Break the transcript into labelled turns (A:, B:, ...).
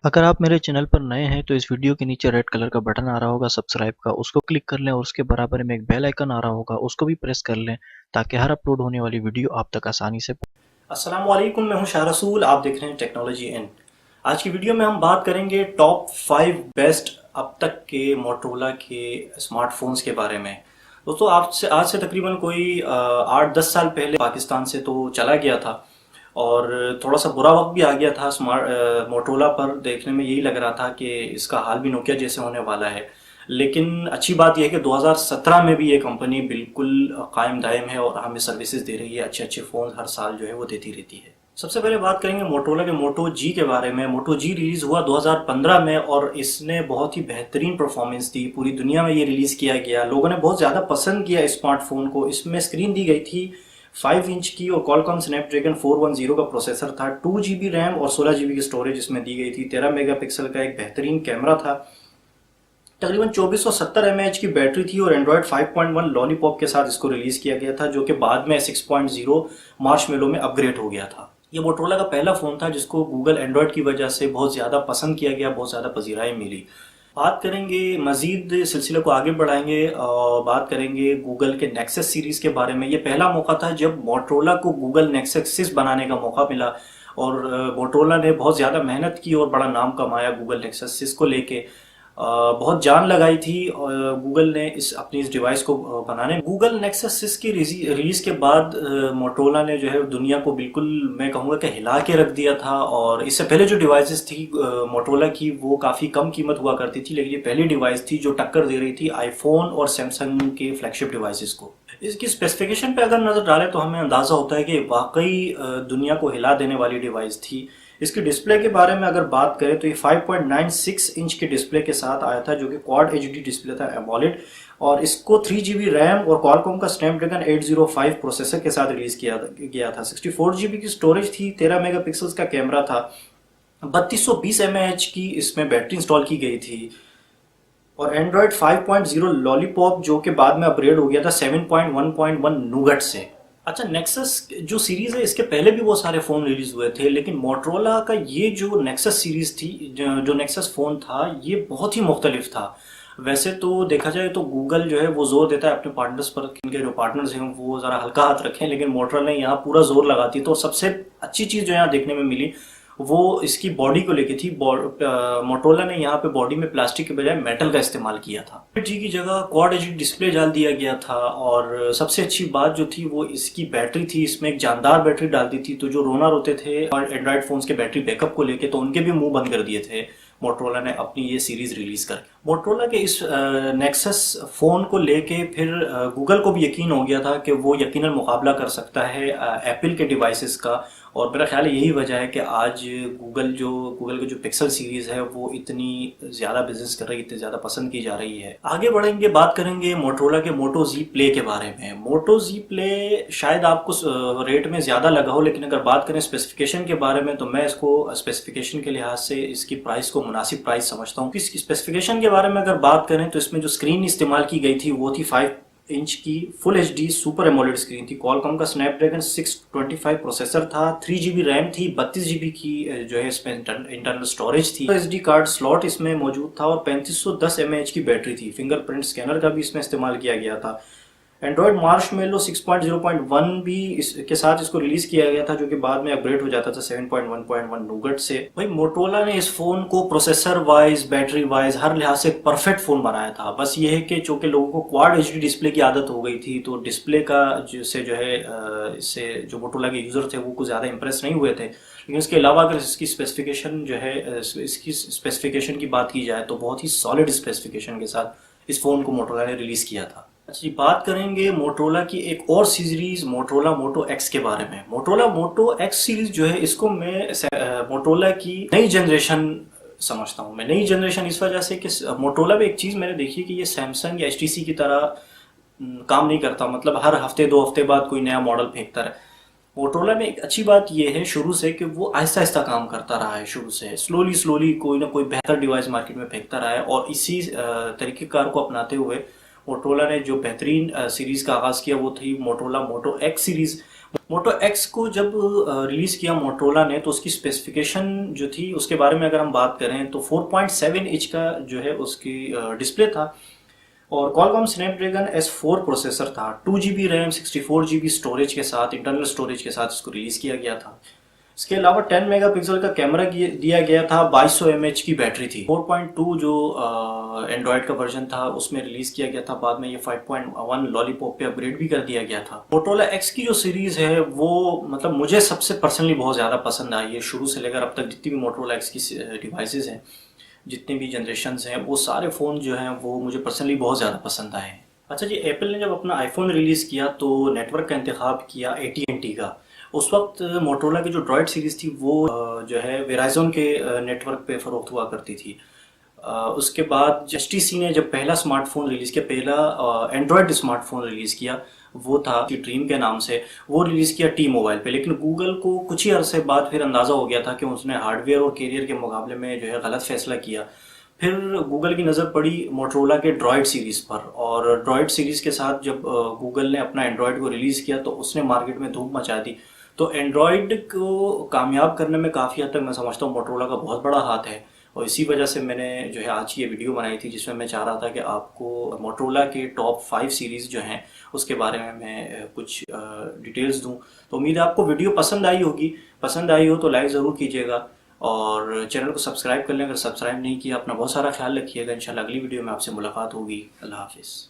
A: अगर आप मेरे चैनल पर नए हैं तो इस वीडियो के नीचे रेड कलर का बटन आ रहा होगा सब्सक्राइब का, उसको क्लिक कर लें और उसके बराबर में एक बेल आइकन आ रहा होगा, उसको भी प्रेस कर लें ताकि हर अपलोड होने वाली वीडियो आप तक आसानी से
B: अस्सलाम वालेकुम, मैं हूं शाह रसूल। आप देख रहे हैं टेक्नोलॉजी इन। आज की वीडियो में हम बात करेंगे टॉप 5 बेस्ट अब तक के मोटरोला के स्मार्टफोन्स के बारे में। दोस्तों, आज से तकरीबन कोई 8-10 साल पहले पाकिस्तान से तो चला गया था और थोड़ा सा बुरा वक्त भी आ गया था। मोटरोला पर देखने में यही लग रहा था कि इसका हाल भी नोकिया जैसे होने वाला है। लेकिन अच्छी बात यह है कि 2017 में भी ये कंपनी बिल्कुल कायम दायम है और हमें सर्विसेज दे रही है। अच्छे अच्छे फ़ोन हर साल जो है वो देती रहती है। सबसे पहले बात करेंगे मोटोरोला के मोटो जी के बारे में। मोटो जी रिलीज़ हुआ 2015 में और इसने बहुत ही बेहतरीन परफॉर्मेंस दी। पूरी दुनिया में ये रिलीज़ किया गया, लोगों ने बहुत ज़्यादा पसंद किया इस स्मार्टफोन को। इसमें स्क्रीन दी गई थी 5 इंच की और क्वालकॉम स्नैपड्रैगन 410 का प्रोसेसर था। 2 GB रैम और 16 GB की स्टोरेज इसमें दी गई थी। 13 मेगापिक्सल का एक बेहतरीन कैमरा था। तकरीबन 2470 mAh की बैटरी थी और एंड्रॉयड 5.1 लॉलीपॉप के साथ इसको रिलीज किया गया था, जो कि बाद में 6.0 मार्शमेलो में अपग्रेड हो गया था। ये मोटरोला का पहला फ़ोन था जिसको गूगल एंड्रॉयड की वजह से बहुत ज़्यादा पसंद किया गया, बहुत ज़्यादा पजीराई मिली। बात करेंगे, मजीद सिलसिले को आगे बढ़ाएंगे और बात करेंगे गूगल के नेक्सस सीरीज़ के बारे में। ये पहला मौका था जब मोटरोला को गूगल नेक्सस 6 बनाने का मौका मिला और मोटरोला ने बहुत ज़्यादा मेहनत की और बड़ा नाम कमाया गूगल नेक्सस 6 को लेके। बहुत जान लगाई थी गूगल ने इस डिवाइस को बनाने। गूगल नेक्सस 6 की रिलीज के बाद मोटरोला ने जो है दुनिया को बिल्कुल, मैं कहूँगा कि हिला के रख दिया था। और इससे पहले जो डिवाइसेस थी मोटरोला की, वो काफ़ी कम कीमत हुआ करती थी, लेकिन ये पहली डिवाइस थी जो टक्कर दे रही थी आईफोन और सैमसंग के फ्लैगशिप डिवाइसेस को। इसकी स्पेसिफिकेशन पे अगर नज़र डालें तो हमें अंदाज़ा होता है कि वाकई दुनिया को हिला देने वाली डिवाइस थी। इसकी डिस्प्ले के बारे में अगर बात करें तो ये 5.96 इंच के डिस्प्ले के साथ आया था, जो कि क्वाड एचडी डिस्प्ले था, एमोलेड। और इसको 3 GB रैम और क्वालकॉम का स्नैपड्रैगन 805 प्रोसेसर के साथ रिलीज किया गया था। 64 GB की स्टोरेज थी, 13 मेगापिक्सल्स का कैमरा था, 3220 mAh की इसमें बैटरी इंस्टॉल की गई थी और एंड्रॉयड 5.0 लॉलीपॉप, जो कि बाद में अपग्रेड हो गया था 7.1.1 नूगट से। अच्छा, नेक्सस जो सीरीज़ है, इसके पहले भी बहुत सारे फ़ोन रिलीज़ हुए थे, लेकिन मोटरोला का ये जो नेक्सस सीरीज़ थी, जो नेक्सस फ़ोन था, ये बहुत ही मुख्तलिफ था। वैसे तो देखा जाए तो गूगल जो है वो जोर देता है अपने पार्टनर्स पर, इनके जो पार्टनर्स हैं वो ज़रा हल्का हाथ रखें, लेकिन मोटरोला ने यहाँ पूरा जोर लगाती। तो सबसे अच्छी चीज़ जो यहाँ देखने में मिली वो इसकी बॉडी को लेके थी। मोटरोला ने यहाँ पे बॉडी में प्लास्टिक के बजाय मेटल का इस्तेमाल किया था। जी की जगह क्वाड एच डिस्प्ले डाल दिया गया था और सबसे अच्छी बात जो थी वो इसकी बैटरी थी। इसमें एक जानदार बैटरी डाल दी थी, तो जो रोना रोते थे और एंड्रॉयड फोन्स के बैटरी बैकअप को लेके, तो उनके भी मुंह बंद कर दिए थे मोटरोला ने अपनी ये सीरीज रिलीज कर। मोटरोला के इस नेक्सस फोन को लेके फिर गूगल को भी यकीन हो गया था कि वो यकीनन मुकाबला कर सकता है एप्पल के डिवाइसेस का। और मेरा ख्याल है यही वजह है कि आज गूगल के जो पिक्सल सीरीज है वो इतनी ज़्यादा बिजनेस कर रही है, इतनी ज़्यादा पसंद की जा रही है। आगे बढ़ेंगे, बात करेंगे मोटरोला के मोटो जी प्ले के बारे में। मोटो जी प्ले शायद आपको रेट में ज़्यादा लगा हो, लेकिन अगर बात करें स्पेसिफिकेशन के बारे में तो मैं इसको स्पेसिफिकेशन के लिहाज से इसकी प्राइस को मुनासिब प्राइस समझता हूँ। इसकी स्पेसिफिकेशन के बारे में अगर बात करें तो इसमें जो स्क्रीन इस्तेमाल की गई थी वो थी 5 इंच की full HD super AMOLED screen थी। क्वालकॉम का स्नैपड्रैगन 625 प्रोसेसर था, 3 GB रैम थी, 32 GB की जो है इसमें इंटरनल स्टोरेज थी। एसडी कार्ड स्लॉट इसमें मौजूद था और 3510 mAh की बैटरी थी। फिंगरप्रिंट स्कैनर का भी इसमें इस्तेमाल किया गया था। एंड्रॉयड मार्शमेलो 6.0.1 भी इसके साथ इसको रिलीज किया गया था, जो कि बाद में अपग्रेड हो जाता था 7.1.1 नूगट से। भाई मोटरोला ने इस फोन को प्रोसेसर वाइज, बैटरी वाइज, हर लिहाज से एक परफेक्ट फोन बनाया था। बस ये है कि चूंकि लोगों को क्वाड एचडी डिस्प्ले की आदत हो गई थी, तो डिस्प्ले का जिससे जो है इससे जो मोटरोला के यूजर थे वो कुछ ज्यादा इंप्रेस नहीं हुए थे। लेकिन इसके अलावा अगर इसकी स्पेसिफिकेशन जो है, इसकी स्पेसिफिकेशन की बात की जाए तो बहुत ही सॉलिड स्पेसिफिकेशन के साथ इस फोन को मोटरोला ने रिलीज किया था। अच्छा, बात करेंगे मोटरोला की एक और सीरीज मोटरोला मोटो एक्स के बारे में। मोटरोला मोटो एक्स सीरीज जो है, इसको मैं मोटरोला की नई जनरेशन समझता हूँ। मैं नई जनरेशन इस वजह से कि मोटरोला में एक चीज़ मैंने देखी कि ये सैमसंग या एचटीसी की तरह काम नहीं करता। मतलब हर हफ्ते 2 हफ्ते बाद कोई नया मॉडल फेंकता रहे। मोटरोला में एक अच्छी बात यह है शुरू से कि वो आहिस्ता आहिस्ता काम करता रहा है। शुरू से स्लोली कोई ना कोई बेहतर डिवाइस मार्केट में फेंकता रहा है और इसी तरीक़ेकार को अपनाते हुए मोटरोला ने जो बेहतरीन सीरीज का आगाज किया वो थी मोटरोला मोटो एक्स सीरीज। मोटो एक्स को जब रिलीज़ किया मोटरोला ने तो उसकी स्पेसिफिकेशन जो थी उसके बारे में अगर हम बात करें तो 4.7 इंच का जो है उसकी डिस्प्ले था और Qualcomm Snapdragon S4 प्रोसेसर था। 2 GB रैम 64 GB स्टोरेज के साथ, इंटरनल स्टोरेज के साथ इसको रिलीज़ किया गया था। इसके अलावा 10 मेगापिक्सल का कैमरा दिया गया था, 2200 mAh की बैटरी थी। 4.2 जो एंड्रॉयड का वर्जन था उसमें रिलीज किया गया था, बाद में ये 5.1 लॉलीपॉप पे अपग्रेड भी कर दिया गया था। मोटोरोला एक्स की जो सीरीज है वो मतलब मुझे सबसे पर्सनली बहुत ज़्यादा पसंद आई है। शुरू से लेकर अब तक जितनी भी मोटोरोला एक्स की डिवाइसेज हैं, जितने भी जनरेशन्स हैं, वो सारे फ़ोन जो हैं वो मुझे पर्सनली बहुत ज़्यादा पसंद आए हैं। अच्छा जी, एप्पल ने जब अपना आईफोन रिलीज़ किया तो नेटवर्क का इंतखाब किया AT&T का। उस वक्त मोटरोला की जो ड्रॉइड सीरीज़ थी वो जो है वेराइजोन के नेटवर्क पे फ़रोख्त हुआ करती थी। उसके बाद HTC ने जब पहला स्मार्टफोन रिलीज़ किया, पहला एंड्रॉयड स्मार्टफोन रिलीज़ किया, वो था ड्रीम के नाम से, वो रिलीज़ किया टी मोबाइल पे। लेकिन गूगल को कुछ ही अरसे बाद फिर अंदाज़ा हो गया था कि उसने हार्डवेयर और कैरियर के मुकाबले में जो है गलत फैसला किया। फिर गूगल की नज़र पड़ी मोटरोला के ड्रॉइड सीरीज़ पर, और ड्रॉइड सीरीज़ के साथ जब गूगल ने अपना एंड्रॉयड को रिलीज़ किया तो उसने मार्केट में धूम मचा दी। तो एंड्रॉयड को कामयाब करने में काफ़ी हद तक मैं समझता हूँ मोटरोला का बहुत बड़ा हाथ है, और इसी वजह से मैंने जो है आज की ये वीडियो बनाई थी जिसमें मैं चाह रहा था कि आपको मोटरोला के टॉप 5 सीरीज़ जो हैं उसके बारे में मैं कुछ डिटेल्स दूं। तो उम्मीद है आपको वीडियो पसंद आई होगी। पसंद आई हो तो लाइक ज़रूर कीजिएगा और चैनल को सब्सक्राइब कर लें अगर सब्सक्राइब नहीं किया। अपना बहुत सारा ख्याल रखिएगा। इंशाल्लाह अगली वीडियो में आपसे मुलाकात होगी। अल्लाह हाफिज़।